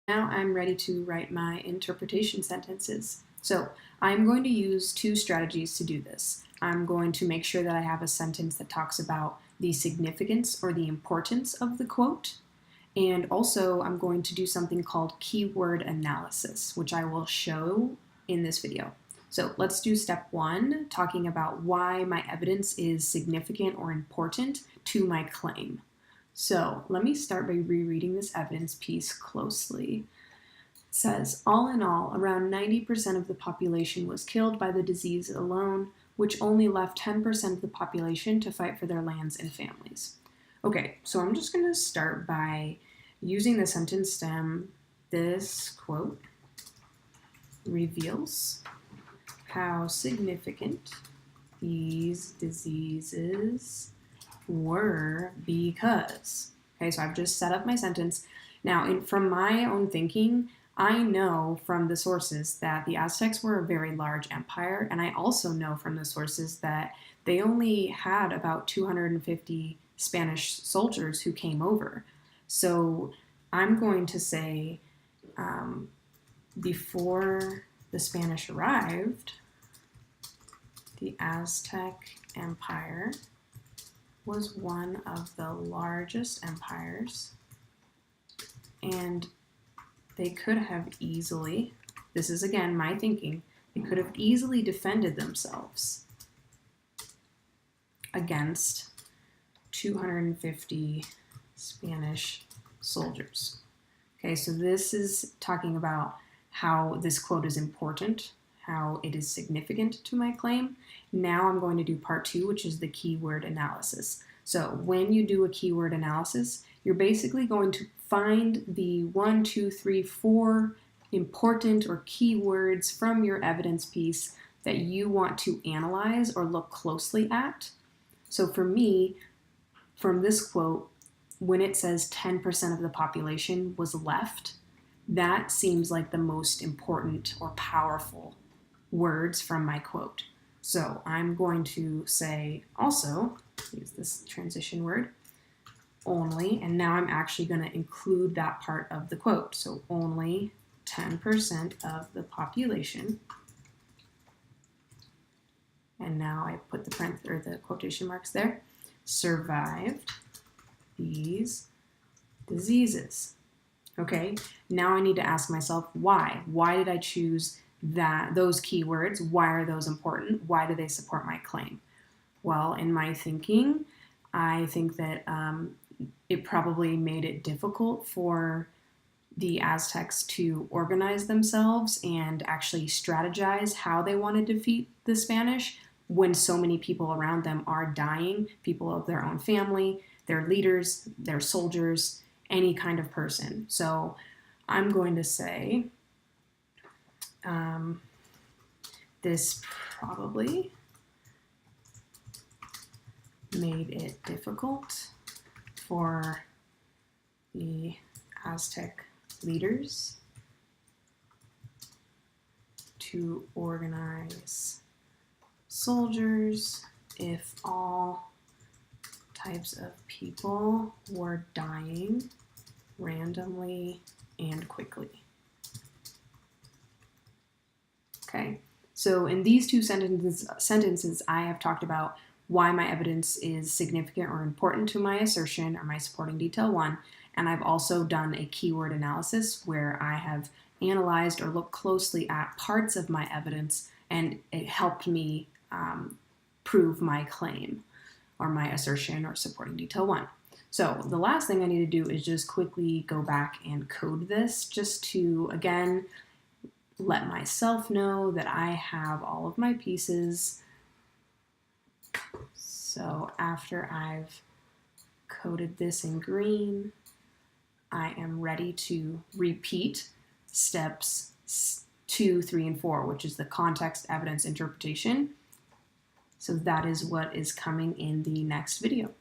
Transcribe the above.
Now I'm ready to write my interpretation sentences. So I'm going to use two strategies to do this. I'm going to make sure that I have a sentence that talks about the significance or the importance of the quote. And also I'm going to do something called keyword analysis, which I will show in this video. So let's do step one, talking about why my evidence is significant or important to my claim. So let me start by rereading this evidence piece closely. It says, all in all, around 90% of the population was killed by the disease alone, which only left 10% of the population to fight for their lands and families. Okay, so I'm just going to start by using the sentence stem. This quote reveals how significant these diseases were because. Okay, so I've just set up my sentence. Now, from my own thinking, I know from the sources that the Aztecs were a very large empire, and I also know from the sources that they only had about 250 Spanish soldiers who came over. So I'm going to say before the Spanish arrived, the Aztec Empire was one of the largest empires, and they could have easily, this is again my thinking, they could have easily defended themselves against 250 Spanish soldiers. Okay, so this is talking about how this quote is important, how it is significant to my claim. Now I'm going to do part two, which is the keyword analysis. So when you do a keyword analysis, you're basically going to find the 1, 2, 3, 4 important or keywords from your evidence piece that you want to analyze or look closely at. So for me, from this quote, when it says 10% of the population was left, that seems like the most important or powerful words from my quote. So I'm going to say also, use this transition word, only, and now I'm actually going to include that part of the quote. So only 10% of the population, and now I put the quotation marks there, survived these diseases. Okay, now I need to ask myself why. Why did I choose those keywords? Why are those important? Why do they support my claim? Well, in my thinking, I think that it probably made it difficult for the Aztecs to organize themselves and actually strategize how they want to defeat the Spanish when so many people around them are dying, people of their own family, their leaders, their soldiers, any kind of person. So I'm going to say this probably made it difficult for the Aztec leaders to organize soldiers if all types of people were dying randomly and quickly. Okay, so in these two sentences, I have talked about why my evidence is significant or important to my assertion or my supporting detail one, and I've also done a keyword analysis where I have analyzed or looked closely at parts of my evidence, and it helped me prove my claim or my assertion or supporting detail one. So the last thing I need to do is just quickly go back and code this just to, again, let myself know that I have all of my pieces. So after I've coded this in green, I am ready to repeat steps 2, 3, and 4, which is the context, evidence, interpretation. So that is what is coming in the next video.